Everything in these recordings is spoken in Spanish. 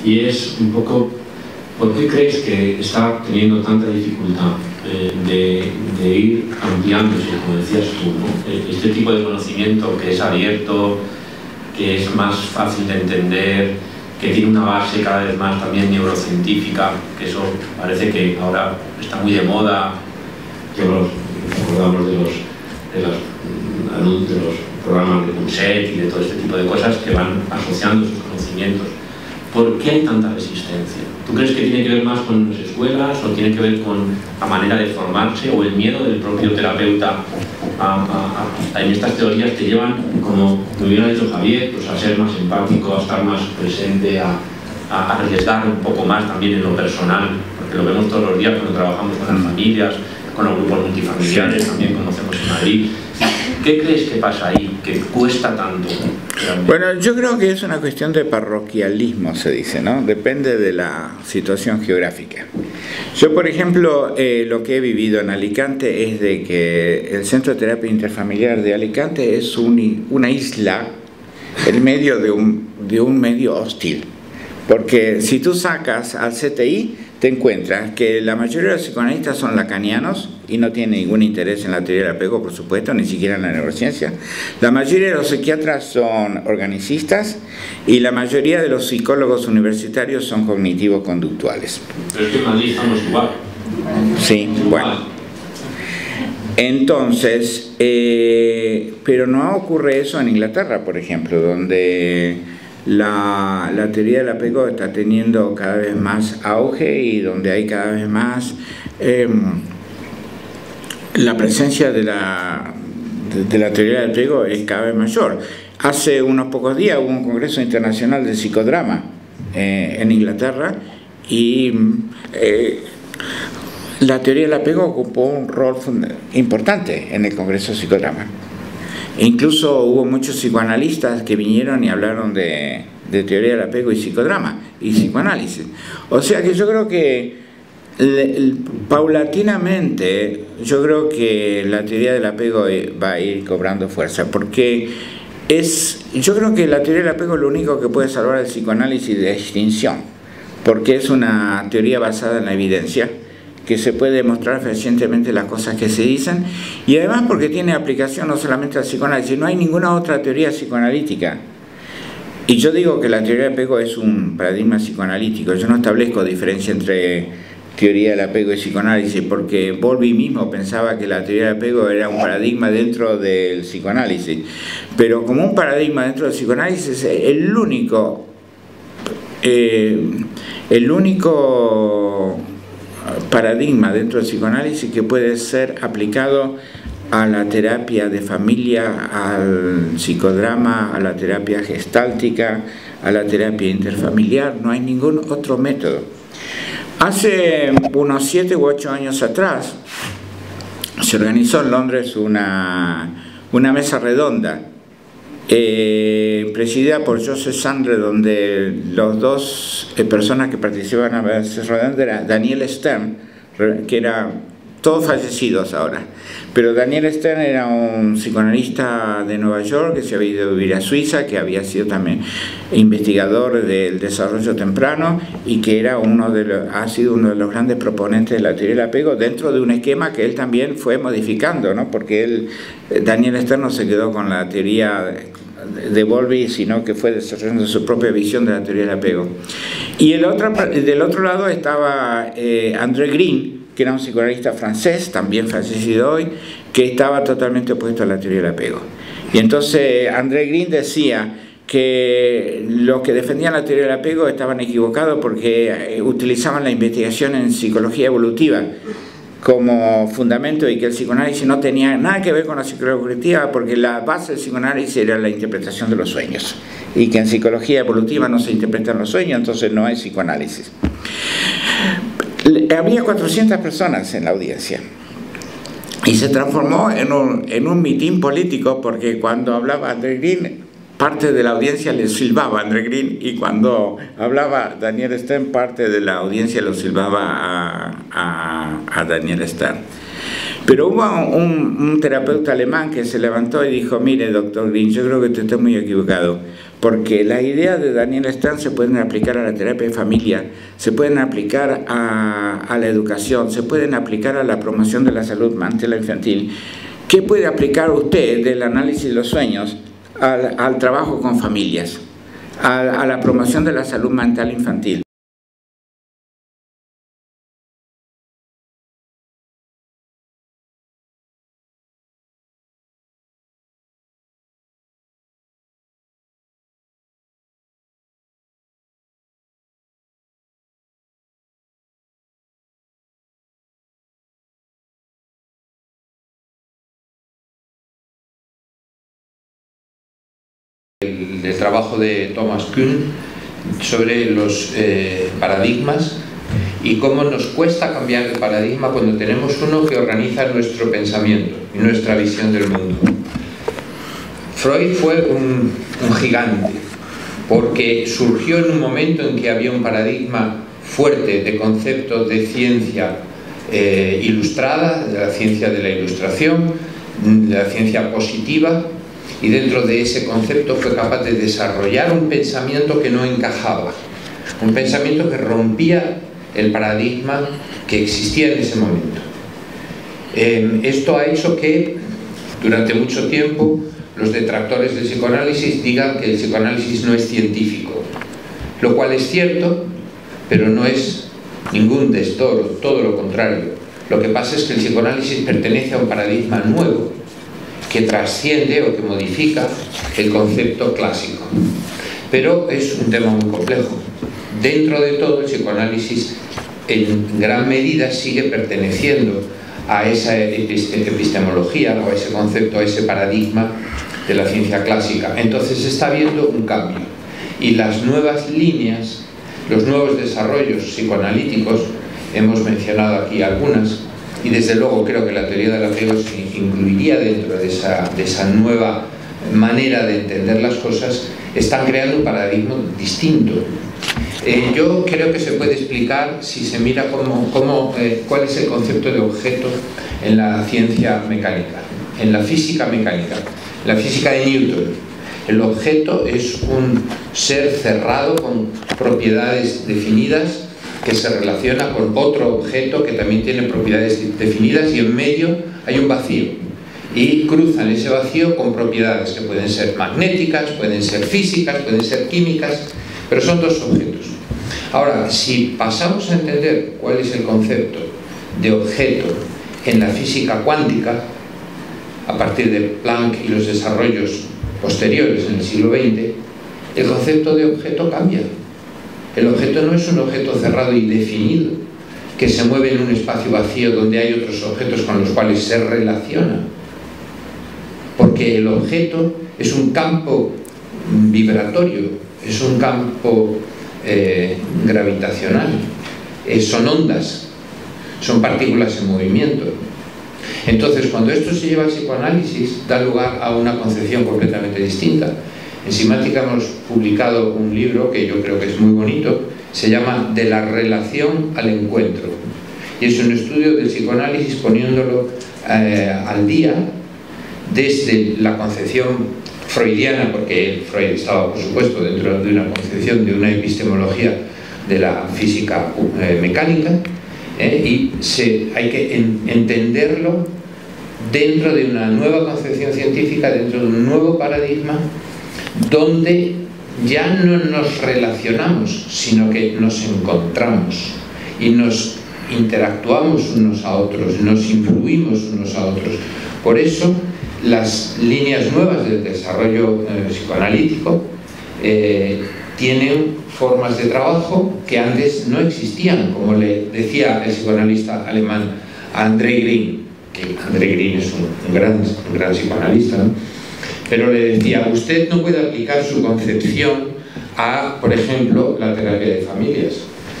y es un poco, ¿por qué crees que está teniendo tanta dificultad de ir ampliándose, como decías tú, ¿no? Este tipo de conocimiento que es abierto, que es más fácil de entender, que tiene una base cada vez más también neurocientífica, que eso parece que ahora está muy de moda. Todos recordamos de los programas de CUNSET y de todo este tipo de cosas que van asociando sus conocimientos. ¿Por qué hay tanta resistencia? ¿Tú crees que tiene que ver más con las escuelas o tiene que ver con la manera de formarse o el miedo del propio terapeuta en estas teorías que llevan, como me hubiera dicho Javier, pues a ser más empático, a estar más presente, a arriesgar un poco más también en lo personal, porque lo vemos todos los días cuando trabajamos con las familias, con los grupos multifamiliares, también conocemos en Madrid. ¿Qué crees que pasa ahí, que cuesta tanto? Bueno, yo creo que es una cuestión de parroquialismo, se dice, ¿no? Depende de la situación geográfica. Yo, por ejemplo, lo que he vivido en Alicante es de que el Centro de Terapia Interfamiliar de Alicante es una isla en medio de un medio hostil. Porque si tú sacas al CTI, te encuentras que la mayoría de los psicoanalistas son lacanianos y no tienen ningún interés en la teoría del apego, por supuesto, ni siquiera en la neurociencia. La mayoría de los psiquiatras son organicistas y la mayoría de los psicólogos universitarios son cognitivo-conductuales. Pero es que en Madrid estamos igual. Sí, bueno. Entonces, pero no ocurre eso en Inglaterra, por ejemplo, donde la teoría del apego está teniendo cada vez más auge y donde hay cada vez más la presencia de la teoría del apego es cada vez mayor. Hace unos pocos días hubo un congreso internacional de psicodrama en Inglaterra y la teoría del apego ocupó un rol importante en el congreso de psicodrama. Incluso hubo muchos psicoanalistas que vinieron y hablaron de teoría del apego y psicodrama y psicoanálisis. O sea que yo creo que paulatinamente yo creo que la teoría del apego va a ir cobrando fuerza, porque yo creo que la teoría del apego es lo único que puede salvar el psicoanálisis de extinción, porque es una teoría basada en la evidencia, que se puede demostrar fehacientemente las cosas que se dicen, y además porque tiene aplicación no solamente al psicoanálisis, no hay ninguna otra teoría psicoanalítica. Y yo digo que la teoría del apego es un paradigma psicoanalítico, yo no establezco diferencia entre teoría del apego y psicoanálisis, porque Bowlby mismo pensaba que la teoría del apego era un paradigma dentro del psicoanálisis, pero como un paradigma dentro del psicoanálisis, el único paradigma dentro del psicoanálisis que puede ser aplicado a la terapia de familia, al psicodrama, a la terapia gestáltica, a la terapia interfamiliar. No hay ningún otro método. Hace unos 7 u 8 años atrás se organizó en Londres una mesa redonda presidida por Joseph Sandler, donde los dos personas que participaban en la mesa redonda eran Daniel Stern, que era todos fallecidos ahora, pero Daniel Stern era un psicoanalista de Nueva York que se había ido a vivir a Suiza, que había sido también investigador del desarrollo temprano y que era ha sido uno de los grandes proponentes de la teoría del apego dentro de un esquema que él también fue modificando, ¿no? Porque Daniel Stern no se quedó con la teoría de Bowlby, sino que fue desarrollando su propia visión de la teoría del apego. Y del otro lado estaba André Green, que era un psicoanalista francés, también fallecido hoy, que estaba totalmente opuesto a la teoría del apego. Y entonces André Green decía que los que defendían la teoría del apego estaban equivocados porque utilizaban la investigación en psicología evolutiva como fundamento y que el psicoanálisis no tenía nada que ver con la psicología evolutiva, porque la base del psicoanálisis era la interpretación de los sueños y que en psicología evolutiva no se interpretan los sueños, entonces no hay psicoanálisis. Había 400 personas en la audiencia y se transformó en un mitin político, porque cuando hablaba André Green, parte de la audiencia le silbaba a André Green, y cuando hablaba Daniel Stern, parte de la audiencia lo silbaba a Daniel Stern. Pero hubo un terapeuta alemán que se levantó y dijo: mire, doctor Green, yo creo que usted está muy equivocado, porque la idea de Daniel Stern se pueden aplicar a la terapia de familia, se pueden aplicar a la educación, se pueden aplicar a la promoción de la salud mental infantil. ¿Qué puede aplicar usted del análisis de los sueños al trabajo con familias, a la promoción de la salud mental infantil? El trabajo de Thomas Kuhn sobre los paradigmas y cómo nos cuesta cambiar de paradigma cuando tenemos uno que organiza nuestro pensamiento y nuestra visión del mundo. Freud fue un gigante porque surgió en un momento en que había un paradigma fuerte de conceptos de ciencia ilustrada, de la ciencia de la ilustración, de la ciencia positiva, y dentro de ese concepto fue capaz de desarrollar un pensamiento que no encajaba, un pensamiento que rompía el paradigma que existía en ese momento. Esto ha hecho que durante mucho tiempo los detractores del psicoanálisis digan que el psicoanálisis no es científico, lo cual es cierto, pero no es ningún destoro, todo lo contrario. Lo que pasa es que el psicoanálisis pertenece a un paradigma nuevo que trasciende o que modifica el concepto clásico. Pero es un tema muy complejo. Dentro de todo, el psicoanálisis en gran medida sigue perteneciendo a esa epistemología o a ese concepto, a ese paradigma de la ciencia clásica. Entonces está habiendo un cambio. Y las nuevas líneas, los nuevos desarrollos psicoanalíticos, hemos mencionado aquí algunas, y desde luego creo que la teoría del apego se incluiría dentro de esa nueva manera de entender las cosas, están creando un paradigma distinto. Yo creo que se puede explicar si se mira cuál es el concepto de objeto en la ciencia mecánica, en la física mecánica, la física de Newton. El objeto es un ser cerrado con propiedades definidas que se relaciona con otro objeto que también tiene propiedades definidas y en medio hay un vacío y cruzan ese vacío con propiedades que pueden ser magnéticas, pueden ser físicas, pueden ser químicas, pero son dos objetos. Ahora, si pasamos a entender cuál es el concepto de objeto en la física cuántica, a partir de Planck y los desarrollos posteriores en el siglo XX, el concepto de objeto cambia. El objeto no es un objeto cerrado y definido, que se mueve en un espacio vacío donde hay otros objetos con los cuales se relaciona. Porque el objeto es un campo vibratorio, es un campo gravitacional, son ondas, son partículas en movimiento. Entonces, cuando esto se lleva al psicoanálisis, da lugar a una concepción completamente distinta. En Simática hemos publicado un libro que yo creo que es muy bonito, se llama De la relación al encuentro. Y es un estudio del psicoanálisis poniéndolo al día desde la concepción freudiana, porque Freud estaba, por supuesto, dentro de una concepción de una epistemología de la física mecánica, y hay que entenderlo dentro de una nueva concepción científica, dentro de un nuevo paradigma, donde ya no nos relacionamos, sino que nos encontramos y nos interactuamos unos a otros, nos influimos unos a otros. Por eso, las líneas nuevas del desarrollo psicoanalítico tienen formas de trabajo que antes no existían, como le decía el psicoanalista alemán André Green, que André Green es un gran psicoanalista, ¿no? Pero le decía, usted no puede aplicar su concepción a, por ejemplo, la terapia de familias.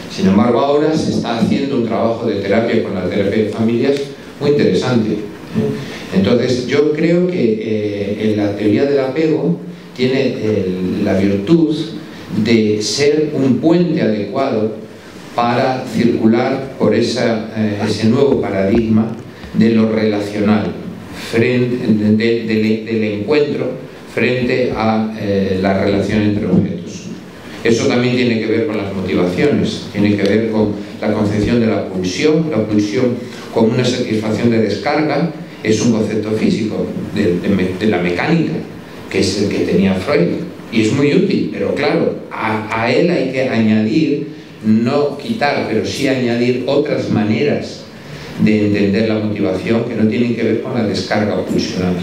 Sin embargo, ahora se está haciendo un trabajo de terapia con la terapia de familias muy interesante. Entonces, yo creo que en la teoría del apego tiene la virtud de ser un puente adecuado para circular por ese nuevo paradigma de lo relacional, del encuentro frente a la relación entre objetos. Eso también tiene que ver con las motivaciones, tiene que ver con la concepción de la pulsión como una satisfacción de descarga. Es un concepto físico de la mecánica, que es el que tenía Freud, y es muy útil, pero claro, a él hay que añadir, no quitar, pero sí añadir otras maneras de entender la motivación que no tienen que ver con la descarga pulsional.